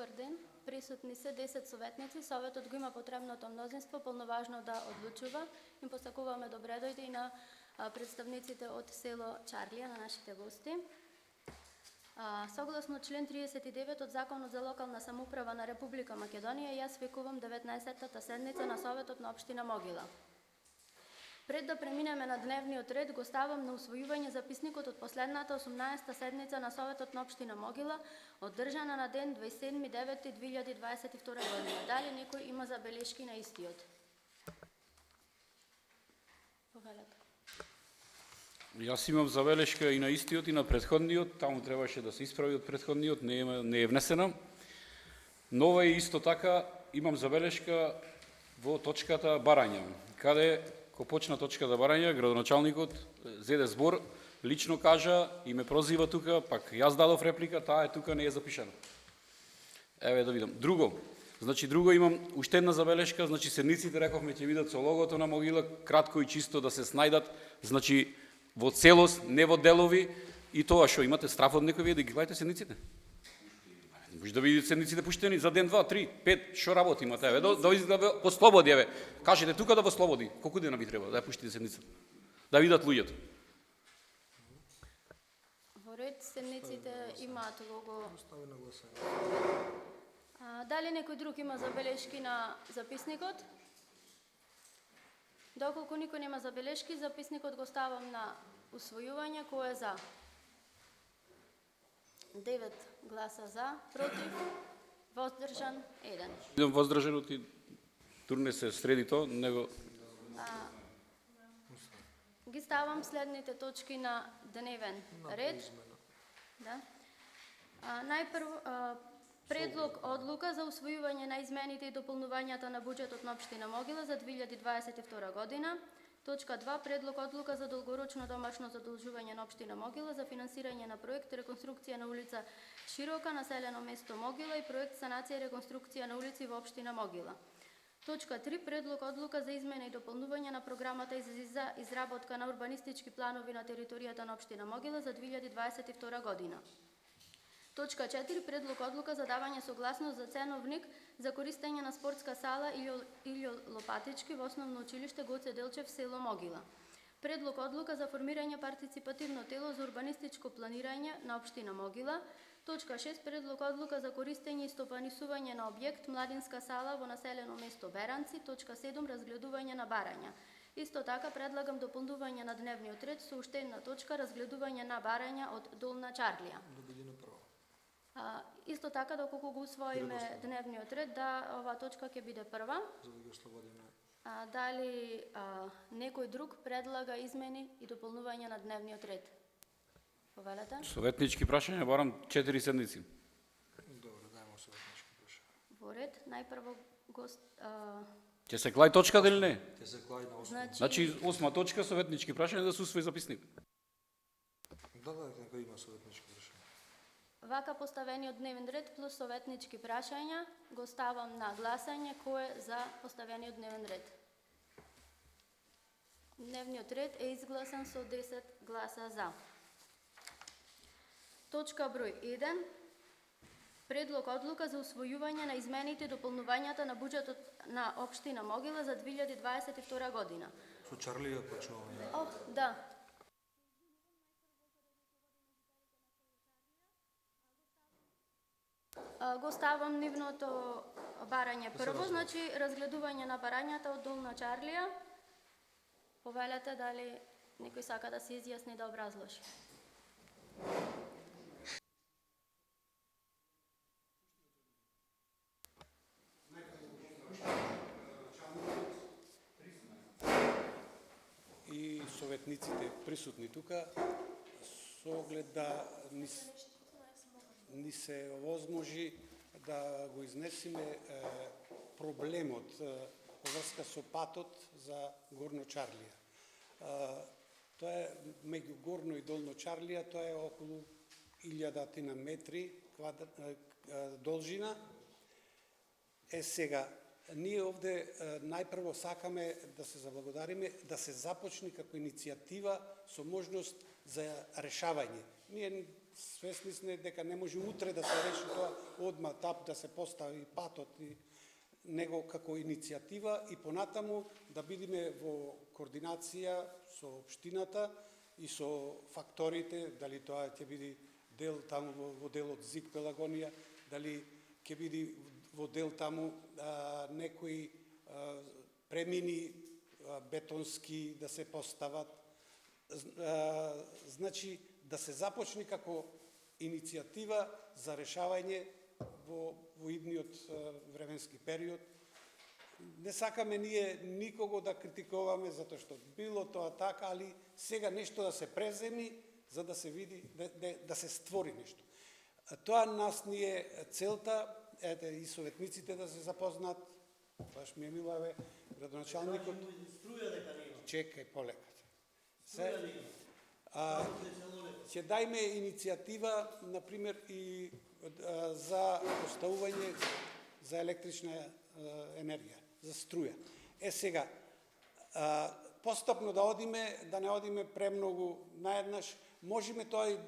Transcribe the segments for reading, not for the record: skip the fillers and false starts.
Добар ден. Присутни се 10 советници. Советот го има потребното мнозинство, полноважно да одлучува. Им посакуваме добре дојде и на представниците од село Чарлија, на нашите гости. Согласно член 39 од Законот за локална самоуправа на Република Македонија, јас свекувам 19-та седница на Советот на општина Могила. Пред да преминеме на дневниот ред, го ставам на усвојување записникот од последната 18-та седница на Советот на општина Могила, одржана на ден 27.9.2022 година. Дали некој има забелешки на истиот? Повелете. Јас имам забелешка и на истиот и на претходниот, таму требаше да се исправи од претходниот, не е внесена. Но и исто така имам забелешка во точката барања, каде ко почна точката барања, градоначалникот зеде збор, лично кажа и ме прозива тука, пак јас дадов реплика, таа тука не е запишана. Еве да видам. Друго имам уште една забелешка, седниците рековме ќе видат со логото на Могила, кратко и чисто да се снајдат, во целост, не во делови, и тоа што имате страф од некој вие да ги гледате седниците? Може да видите седниците пуштени за ден, 2, 3, 5, што работи имате, еве, да послободи, еве, кажете тука да во слободи, колку дена би требало да ја пуштите седницата, да видат луѓето. Во ред, седниците имаат лого. Дали некој друг има забелешки на записникот? Доколку никој нема забелешки, записникот го ставам на усвојување. Кој е за? 9 гласа за, против, воздржан 1. Идам воздржанот и турне се среди то, него... Ги ставам следните точки на дневен ред. Да. Најпрво, предлог одлука за усвојување на измените и дополнувањата на буџетот на општина Могила за 2022 година. Точка 2. Предлог одлука за долгорочно домашно задолжување на општина Могила за финансирање на проект реконструкција на улица Широка, населено место Могила, и проект санација и реконструкција на улици во општина Могила. Точка 3. Предлог одлука за измена и дополнување на програмата за изработка на урбанистички планови на територијата на општина Могила за 2022 година. Точка 4. Предлог одлука за давање согласност за ценовник за користење на спортска сала или лопатички во основно училиште Гоце Делчев, село Могила. Предлог одлука за формирање партиципативно тело за урбанистичко планирање на општина Могила. Точка 6. Предлог одлука за користење и стопанисување на објект младинска сала во населено место Беранци. Точка 7. Разгледување на барања. Исто така предлагам дополнување на дневниот ред со уште една точка, разгледување на барања од Долна Чарлија. Исто така, доколку го усвоиме дневниот ред, да оваа точка ќе биде прва. Дали некој друг предлага измени и дополнување на дневниот ред? Повелете. Советнички прашања, барам 4 седници. Добро, дајмо советнички прашања. Во ред, најпрво гост... Ќе се клај точката или не? Ќе се клај на осма. Значи, 8 точка, советнички прашања да се усвои записник. Да, некој има советнички прашања. Вака поставениот дневен ред плюс советнички прашања го ставам на гласање. Кој е за поставениот дневен ред? Дневниот ред е изгласан со 10 гласа за. Точка број 1. Предлог одлука за усвојување на измените и дополнувањата на буџетот на општина Могила за 2022 година. Со Чарлија почнуваме. Да. Го ставам нивното барање прво, значи разгледување на барањата од Долна Чарлија. Повелете дали некој сака да се изјасни да образложи. И советниците присутни тука, со оглед да ни се овозможи да го изнесиме проблемот во врска со патот за Горно Чарлија. Тоа е меѓу Горно и Долно Чарлија, тоа е околу 1000 метри должина. Сега, ние овде најпрво сакаме да се заблагодариме, да се започне како иницијатива со можност за решавање. Ние свесни сме дека не може утре да се реши тоа, одма тап да се постави патот и него како иницијатива и понатаму да бидеме во координација со општината и со факторите, дали тоа ќе биде дел таму во делот ЗИК Пелагонија, дали ќе биде во дел таму некои премини бетонски да се постават. Значи, да се започне како иницијатива за решавање во идниот временски период. Не сакаме ние никого да критикуваме, затоа што било тоа така, али сега нешто да се преземи, за да се види, да се створи нешто. Тоа нас ни е целта, и советниците да се запознаат, баш ми е милаве, градоначалникот. Чекај полека. Ќе дајме иницијатива, например, и за поставување за електрична енергија, за струја. Сега, постапно да одиме, да не одиме премногу наеднаш, можеме тоа и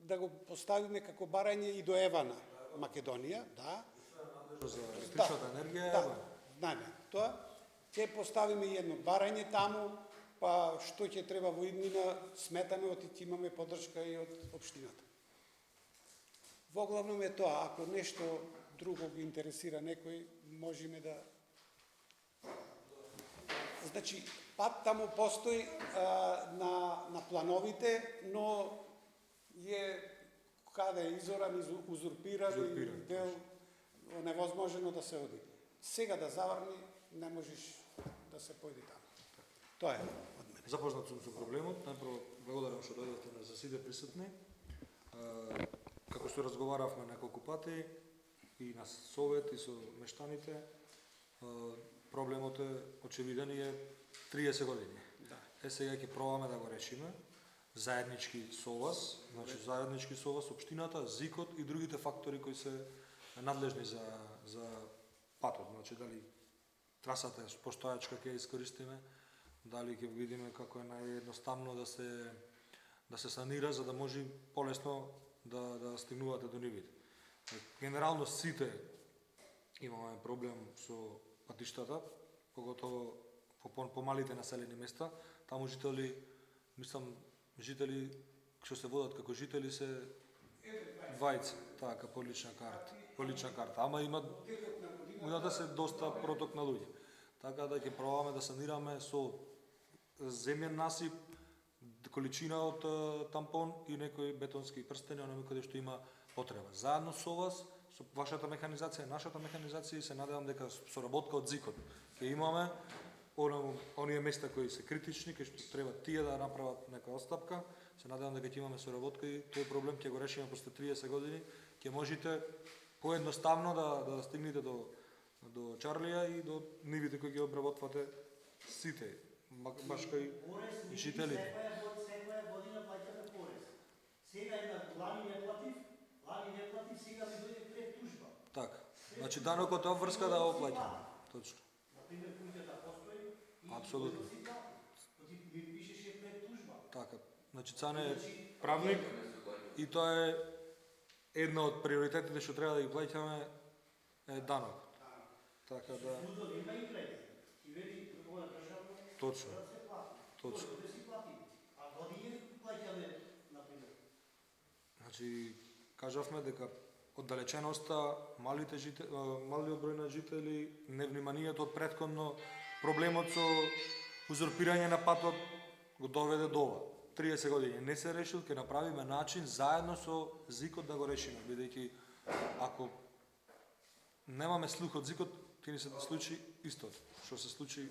да го поставиме како барање и до Евана, Македонија, да. За електричната енергија, да, знаеме тоа. Ќе поставиме едно барање таму, па што ќе треба во иднина, сметаме ќе имаме поддршка и од општината. Во главном е тоа, ако нешто друго ги интересира некој, можеме да... Значи, пат таму постои на плановите, но е каде е изоран, узурпиран и дел невозможно да се оди. Сега да заврни, не можеш да се појди таму. Тоа е од мене. Запознат сум со проблемот. Најпрво благодарам што дојдовте на сите присутни. Како што разговаравме неколку пати и на совет и со мештаните, проблемот е очевиден и е 30 години. Да. Сега ќе пробаме да го решиме заеднички со вас, значи заеднички со вас општината, ЗИКот и другите фактори кои се надлежни за патот, значи дали трасата е постојачка ќе искористиме, дали ќе видиме како е наједноставно да се санира за да може полесно да стигнувате до нивите. Генерално сите имаме проблем со патиштата, поготово по помалите населени места. Таму жители, мислам, жители што се водат како жители се 20, така, по лична карта. Ама има да се доста проток на луѓе. Така да ќе пробаме да санираме со земјен насип, количина од тампон и некои бетонски прстени, оној каде што има потреба. Заедно со вас, со вашата механизација, нашата механизација, и се надевам дека соработка од ЗИКот ќе имаме оние места кои се критични, кај што треба тие да направат нека отстапка. Се надевам дека ќе имаме соработка и тој проблем ќе го решиме после 30 години. Ќе можете поедноставно да стигнете до Чарлија и до нивите кои ги обработвате сите, баш кај жителите. Секоја година плаќаме порез. Сега лани не платив, сега ми дојде пред тужба. Така. Значи данокот е обврска да го плаќаме. Точно. Например, куќата постои и апсолутно. Ми пишеше пред тужба. Така. Значи Цане е правник и тоа е една од приоритетите што треба да ги плаќаме е данок. Така да. Судот има и кредит. И вели ова државно. Точно. Да се плати. Точно. Да се плати. А години плаќаме, например. Значи кажавме дека оддалеченоста, малиот број на жители, невниманието од претходно, проблемот со узурпирање на патот го доведе до ова. 30 години не се решил, ќе направиме начин заедно со ЗИКот да го решиме, бидејќи ако немаме слух од ЗИКот, ќе ни се случи истото, што се случи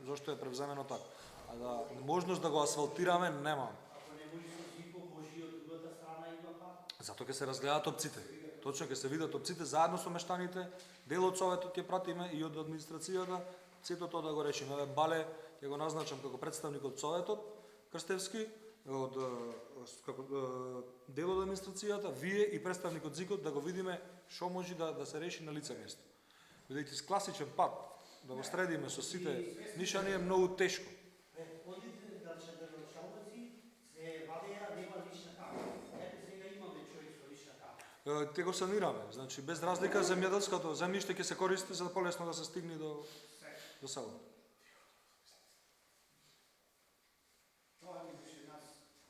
зашто е превземено така. А да можност да го асфалтираме немам. Ако не може со ЗИКо, може и од другата страна има пат. Зато ќе се разгледаат опците. Точно ќе се видат опците заедно со мештаните, дел од советот ќе пратиме и од администрацијата, сето тоа да го решиме. Еве Бале ќе го назначам како представник од советот Крстевски, од како дел од администрацијата, вие и представник од ЗИКот да го видиме што може да се реши на лице место. Бидејќи с класичен пат да го средиме со сите нишани е многу тешко. Одите да началници се вадеа, нема лична карта. Те го санираме. Значи без разлика земјоделското земјиште ќе се користи за да полесно да се стигне до село.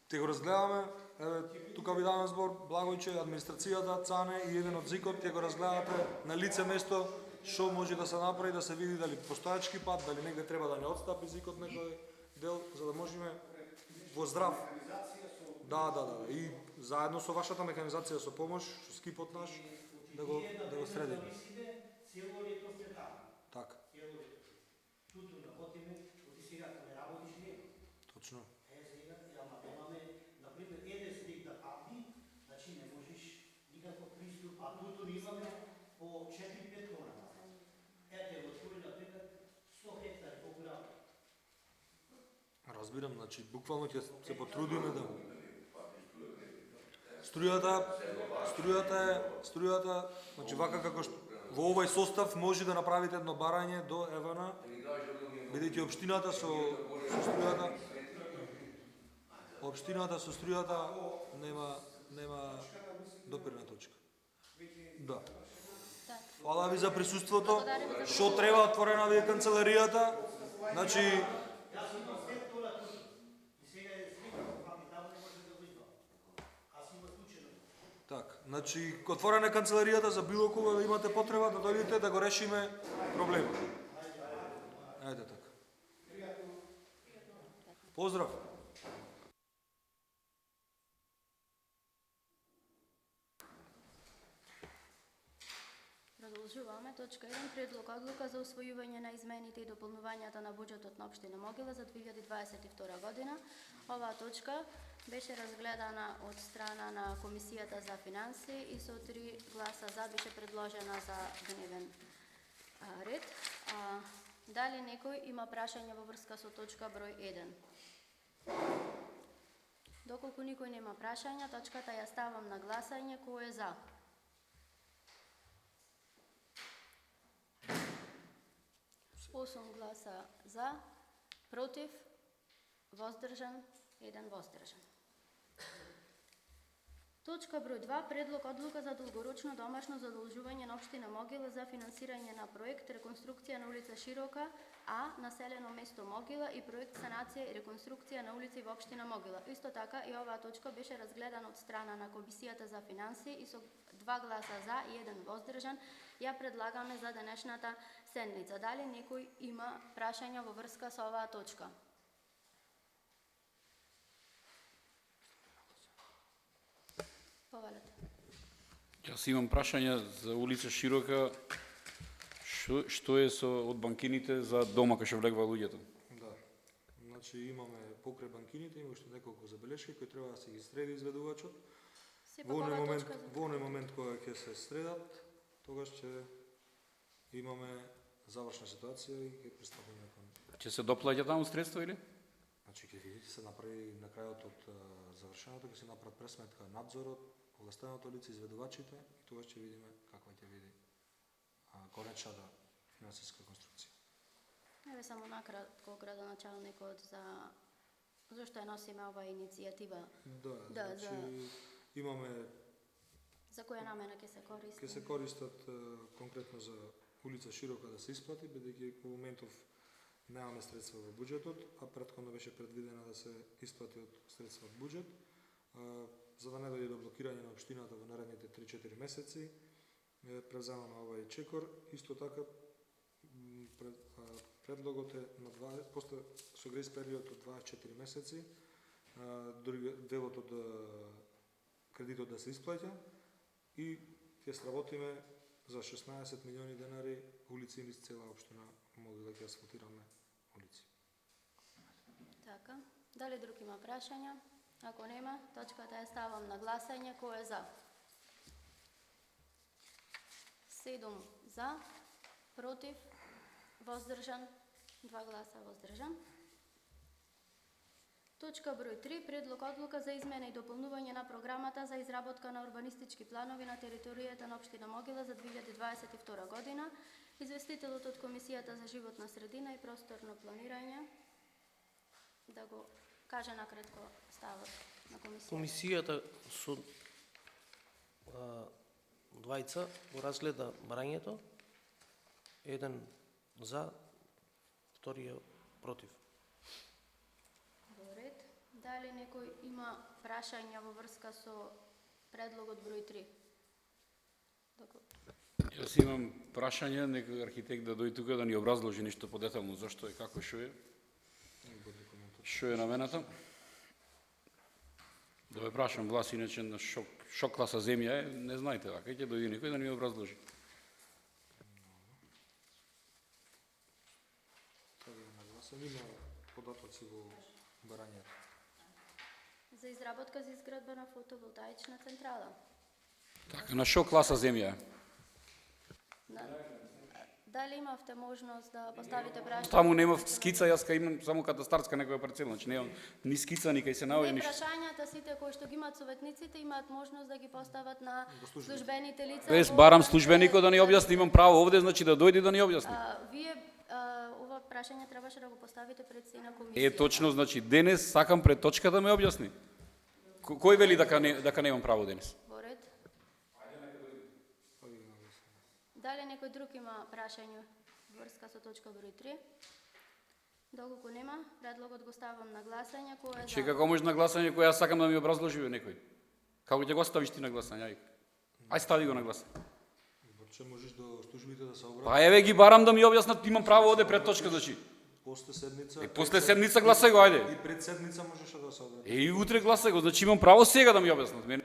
Те го разгледаме, тука ви давам збор, Благојче, администрацијата, Цане и еден од ЗИКот, ќе го разгледате на лице место што може да се направи, да се види дали постоечки пат, дали негде треба да не отстапи ЗИКот некој дел, за да можеме во здрав. Да. И заедно со вашата механизација со помош, со скипот наш, да го средиме. Цело лето сте таму. Така, Цело лето. Туту работиме, оти сега не работиш не. точно. Сега, ама немаме, например, еден слик да падни, значи не можеш никаков приступ, а туту имаме по 4-5 тона. Ете, во Тури, например, 100 хектари колку работи. Разбирам, значи буквално ќе се потрудиме да струјата, значи вака како што во овој состав може да направите едно барање до Евана, бидејќи општината со струјата нема допирна точка. Да. Фала ви за присуството. Што треба отворена ви е канцеларијата? Значи Јас имам 5 тона туту. И сега е слика, памет, таму не може да го извам. Аз имам случено. так, значи отворена е канцеларијата за било кога да имате потреба да дојдете да го решиме проблемот. Ајде така. Поздрав. Продолжуваме. Точка 1. Предлог одлука за усвојување на измените и дополнувањата на буџетот на општина Могила за 2022 година. Оваа точка беше разгледана од страна на Комисијата за финансии и со 3 гласа за беше предложена за дневен ред. Дали некој има прашање во врска со точка број 1? Доколку никој нема прашања, точката ја ставам на гласање. Кој е за? Осум гласа за, против, воздржан, 1 воздржан. Точка број 2. Предлог одлука за долгорочно домашно задолжување на општина Могила за финансирање на проект реконструкција на улица Широка, населено место Могила и проект санација и реконструкција на улици во општина Могила. Исто така и оваа точка беше разгледана од страна на Комисијата за финансии и со 2 гласа за и 1 воздржан ја предлагаме за денешната седница. Дали некој има прашања во врска со оваа точка? Повелете. Јас имам прашање за улица Широка. Што е со од банкините за дома кај што влегува луѓето? Да. Значи имаме покрај банкините, има уште неколку забелешки кои треба да се ги среди изведувачот. Сепак оваа точка за Во оној момент кога ќе се средат, тогаш ќе имаме завршна ситуација и ќе пристапиме кон. Ќе се доплаќа таму средства или? Значи ќе видите се направи на крајот од завршеното, ќе се направи пресметка надзорот, овластеното лице, изведувачите и тогаш ќе видиме каква ќе биде конечната финансиска конструкција. Еве само накратко градоначалникот за зашто ја носиме оваа иницијатива. Да, значи имаме За која намена ќе се користи? ќе се користат конкретно за улица Широка да се исплати, бидејќи во моментов немаме средства во буџетот, а претходно беше предвидено да се исплати од средства од буџет, за да не дојде до блокирање на општината во наредните 3-4 месеци. Преземаме овај чекор. Исто така предлогот е на после со грейс период од 24 месеци, делот од кредитот да се исплаќа и ќе сработиме за 16 милиони денари улици низ цела општина Могила ќе асфалтираме улици. Така. Дали друг има прашања? Ако нема, точката ја ставам на гласање. Кој е за? 7 за, против, воздржан, 2 гласа воздржан. Точка број 3. Предлог одлука за измена и дополнување на програмата за изработка на урбанистички планови на територијата на општина Могила за 2022 година. Известителот од Комисијата за животна средина и просторно планирање да го каже накратко ставот на комисијата. Комисијата со двајца го разгледа барањето, еден за, вториот против. Во ред. Дали некој има прашања во врска со предлогот број 3? Јас имам прашање, некој архитект да дојде тука да ни образложи нешто подетално, зашто е, како, што е. Што е намената? Да ве прашам глас, иначе на шо класа земја е, не знаете, вака ќе дојде некој да ни образложи. Има податоци во барањето. За изработка за изградба на фотоволтаична централа. Така, на шо класа земја е? Дали имавте можност да поставите прашање? Таму нема скица, јас кај имам само катастарска некоја парцела, значи немам ни скица, ни кај се наоѓа Не, ништо. прашањата сите кои што ги имаат советниците имаат можност да ги постават на службените лица. Без во барам барањето. службеникот да ни објасни, имам право овде, значи да дојде да ни објасни. Вие ова прашање требаше да го поставите пред сина комисија. Е, точно, значи денес сакам пред точка да ме објасни. Кој вели дека немам право денес? Во ред. Дали некој друг има прашање врска со точка број 3? Доколку нема, предлогот го ставам на гласање, кој е Че за? како може на гласање кој јас сакам да ми образложи некој? Како ќе го ставиш ти на гласање? Ај стави го на гласање. Че можеш до службите да се обратиш. Па еве ги барам да ми објаснат, имам право овде пред точка, значи. После седница. После седница гласај го, ајде. И пред седница можеш да се обратиш. И утре гласај го, значи имам право сега да ми објаснат.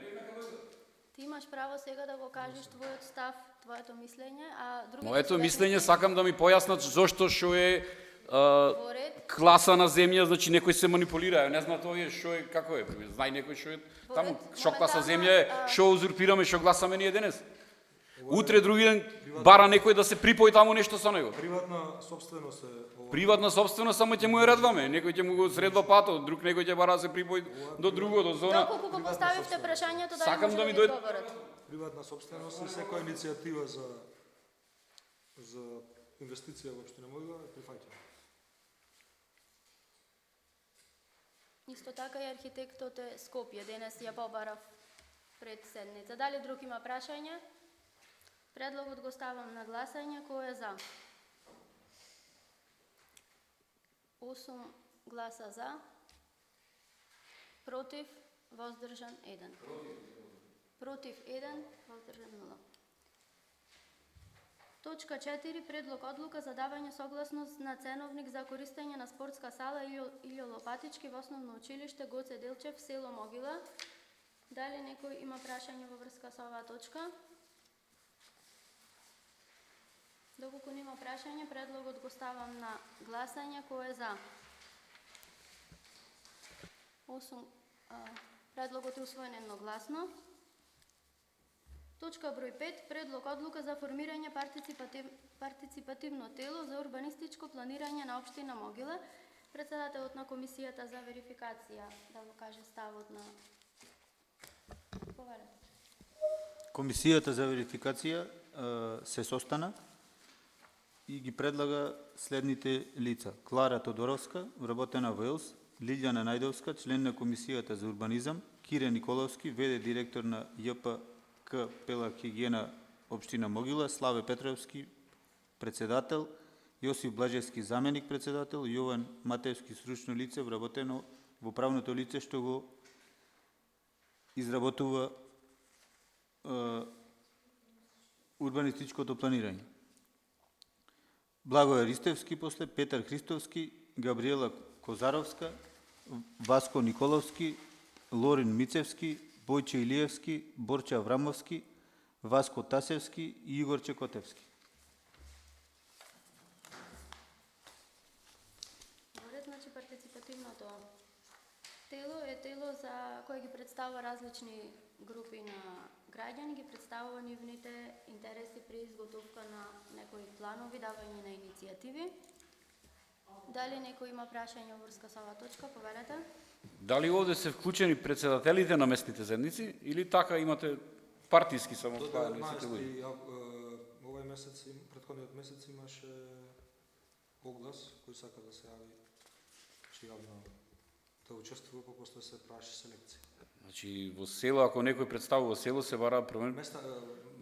Ти имаш право сега да го кажеш твојот став, твоето мислење, а другите Моето советници- мислење сакам да ми појаснат зошто што е Во ред. класа на земја, значи некој се манипулира, не знам тоа е што е, како е, знај некој што е таму, Во ред, што класа моментално, земја е, што узурпираме, што гласаме ние денес. Утре други ден бара некој да се припои таму нешто со него. Приватна собственост е ова. Приватна собственост само ќе му ја редваме, некој ќе му го средва патот, друг некој ќе бара да се припои до друго, до зона. Доколку го поставивте прашањето, дали Сакам може да ми ви дојде- одговорат? Приватна собственост и секоја иницијатива за инвестиција во општина Могила е прифаќена. Исто така и архитектот е Скопје, денес ја побарав пред седница. Дали друг има прашање? Предлогот го ставам на гласање, кој е за? 8 гласа за, против, воздржан 1. Против 1, воздржан 0. Точка 4. Предлог одлука за давање согласност на ценовник за користење на спортска сала или лопатички во основно училиште Гоце Делчев, село Могила. Дали некој има прашање во врска со оваа точка? Доколку нема прашање, предлогот го ставам на гласање, кој е за? 8. Предлогот е усвоен едногласно. Точка број 5. Предлог одлука за формирање партиципативно тело за урбанистичко планирање на општина Могила. Председателот на комисијата за верификација да го каже ставот на поварете. Комисијата за верификација се состана и ги предлага следните лица. Клара Тодоровска, вработена во ЕЛС, Лилјана Најдовска, член на Комисијата за урбанизам, Кире Николовски, ВД директор на ЈПК Пелахигиена општина Могила, Славе Петровски, председател, Јосиф Блажевски, заменик председател, Јован Матеевски, сручно лице, вработено во правното лице што го изработува урбанистичкото планирање. Благоја Ристевски после, Петар Христовски, Габриела Козаровска, Васко Николовски, Лорин Мицевски, Бојче Илиевски, Борче Аврамовски, Васко Тасевски и Игорче Котевски. Во ред, значи партиципативното тело е тело за кое ги представува различни групи на граѓани, ги представува нивните интереси при изготовка на некои планови, давање на иницијативи. Дали некој има прашање во врска со оваа точка? Повелете. Дали овде се вклучени председателите на местните заедници или така имате партиски само До вклучени сите 19 луѓе? овој месец, претходниот месец имаше оглас кој сака да се јави, че јавно да учествува, па после се праши селекција. Значи во село, ако некој представува село, се бара првен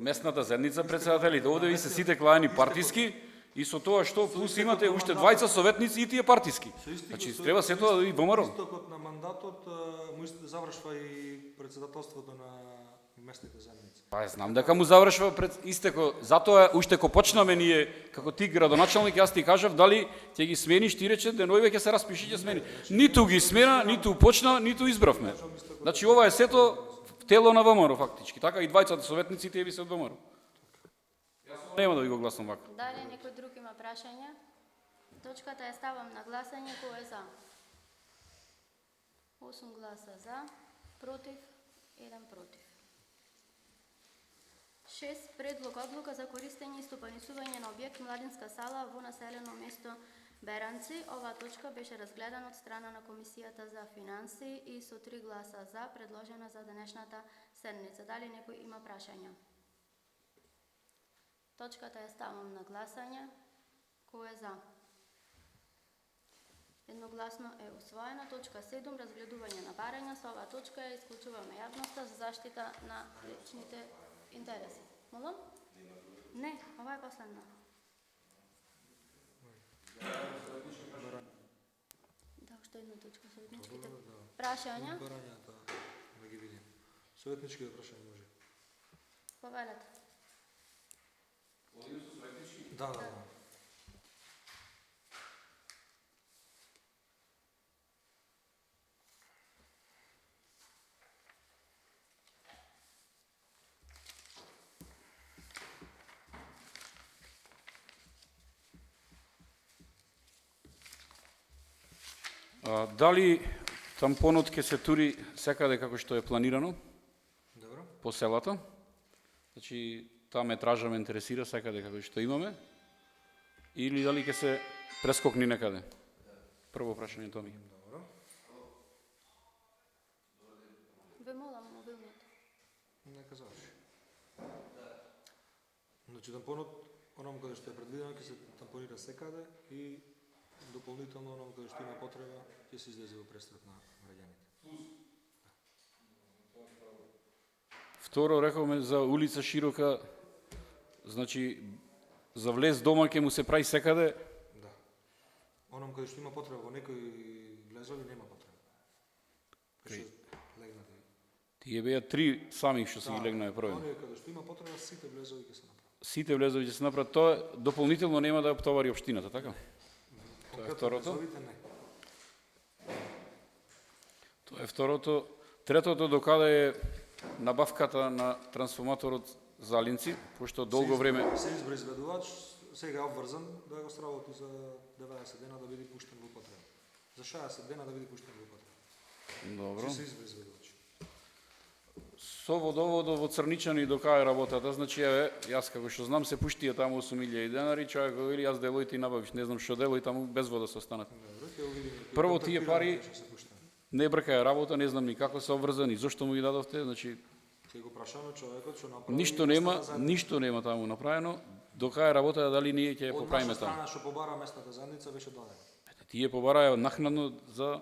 местната заедница председателите. Овде ви се сите клајани партиски и со тоа што плюс имате уште двајца советници и тие партиски. Значи треба се тоа да ви ВМРО. Истокот на мандатот му завршва и председателството на местните заедници. Па знам дека му завршва пред истеко. Затоа уште ко почнаме ние како ти градоначалник, јас ти кажав дали ќе ги смениш, ти рече денојве ќе се распиши, ќе смени. Ниту ги смена, ниту почна, ниту избравме. Значи ова е сето тело на ВМРО фактички. Така и двајцата советници тие ви се од ВМРО. Јас нема да ви го гласам вака. Дали некој друг има прашања? Точката ја ставам на гласање, кој е за? 8 гласа за, против, 1 против. 6. Предлог одлука за користење и стопанисување на објект младинска сала во населено место Беранци. Оваа точка беше разгледана од страна на Комисијата за финансии и со 3 гласа за предложена за денешната седница. Дали некој има прашања? Точката ја ставам на гласање. Кој е за? Едногласно е усвоена. Точка 7. Разгледување на барања. Со оваа точка ја исклучуваме јавноста за заштита на личните интереси. Молам? Не, ова е последна. Да, уште една точка, советничките прашања. Барањата, да ги видим. Советничките прашања може. Повелете. Да. Дали тампонот ќе се тури секаде како што е планирано Добро. по селата? Значи, таа метража ме интересира секаде како што имаме, или дали ќе се прескокни некаде? Прво прашање Томи. Добро. Ве молам мобилниот. Нека заврши. Значи, тампонот, оном каде што е предвидено, ќе се тампонира секаде и дополнително оном каде што има потреба, ќе се излезе во престрет на граѓаните. Второ, рековме за улица Широка, значи, за влез дома ќе му се прави секаде, Да. Оном каде што има потреба во некои влезови, нема потреба. Беше легнати. тие беа 3 сами што се ги легнае проведено. Оние каде што има потреба, сите влезови ќе се направат. Сите влезови ќе се направат, тоа дополнително нема да оптовари општината, така? Тоа е второто. Влезовите не. Тоа е второто. Третото, докаде е набавката на трансформаторот за Алинци, пошто долго време... Се избра изведувач, сега е обврзан да го сработи за 90 дена да биде пуштен во потреба. За 60 дена да биде пуштен во потреба. Добро. Се избра изведувач. Со водоводот во Црничани докаде работата, значи еве, јас како што знам се пуштија таму 8.000 денари, човек го вели јас делој ти набавиш, не знам што делој таму без вода се останат. Добро, ќе го видиме. Прво тие пари Ќе се пуштат. не бркаја работа, не знам ни како се обврзани, зошто му ги дадовте, значи Ќе го прашаме човекот што направи. ништо нема таму направено, докаде работата дали ние ќе ја поправиме Од наша таму. страна што побара местната заедница беше дадено. Тие побараја накнадно за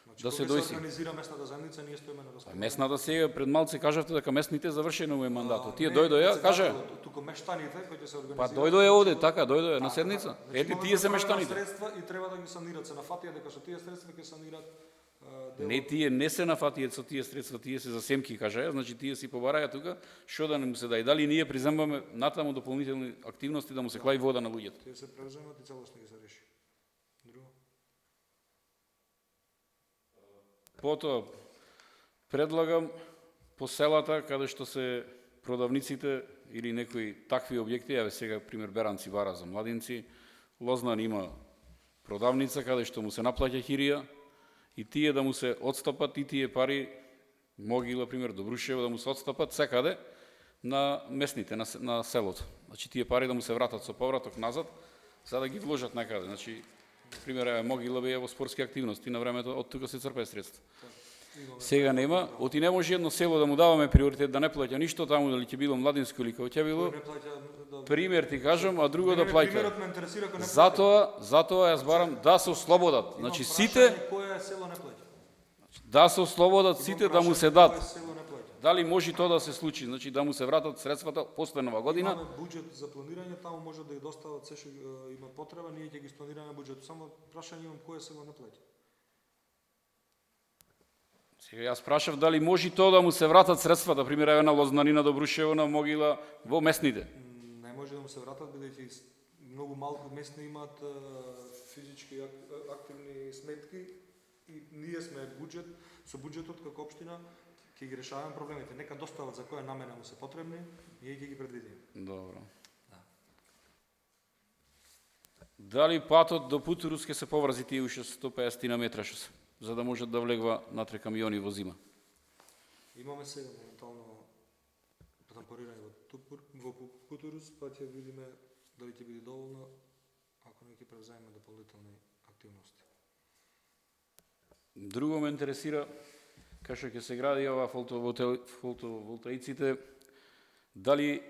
Значи, да се кога дојси. се организира местната заедница, ние стоиме на располагање. Местната сега пред малце кажавте дека местните завршено му е мандатот. Тие Не, дојдоја, кажа, туку мештаните кои ќе се организираат. па дојдоја овде, така, дојдоја на седница. Ете, тие се мештаните. Средства и треба да ги санират. Се нафатија дека со тие средства ќе санират дел. Не, тие не се нафатијат со тие средства, тие се за семки, кажаја, значи тие си побараја тука, што да не му се дај. Дали ние приземваме натаму дополнителни активности да му се клаи вода на луѓето. Тие се преземат и целосно ги се реши. Друго. Потоа, предлагам по селата, каде што се продавниците или некои такви објекти, еве сега, пример, Беранци бара за младинци, Лознан има продавница, каде што му се наплаќа хирија, и тие да му се отстапат, и тие пари, Могила, пример, Добрушево, да му се отстапат секаде на местните, на селото. Значи, тие пари да му се вратат со повраток назад, за да ги вложат некаде. Значи, пример, еве, Могила беа во спортски активности, на времето од тука се црпе средства. Сега нема, оти не може едно село да му даваме приоритет да не плаќа ништо, таму дали ќе било младинско или како ќе било. Не плаќа да. Пример ти кажам, а друго да Примерот плаќа. ме интересира кој не плаќа. Затоа јас барам да се ослободат. Значи Имам сите прашање, кое село не плаќа? да се ослободат сите да му се дат. Кое село не плаќа? Дали може тоа да се случи, значи да му се вратат средствата после нова година? Имаме буџет за планирање, таму може да ги достават се што има потреба, ние ќе ги планираме буџетот. Само прашање имам кое се го наплаќа. Сега јас прашав дали може тоа да му се вратат средствата, пример еве на Лознанина, Добрушево, на Могила, во местните. Не може да му се вратат, бидејќи многу малку местни имаат физички активни сметки и ние сме буџет, со буџетот како општина ќе ги решаваме проблемите. Нека достават за која намена му се потребни, ние ќе ги предвидиме. Добро. Дали патот до Путурус ќе се поврзи тие уште 150 на метра што се, за да можат да влегва натре камиони во зима? Имаме сега моментално тампорирање во Путурус, па ќе видиме дали ќе биде доволно, ако не ќе превземеме дополнителни активности. Друго ме интересира, кај што ќе се гради ова фотоволтаиците, дали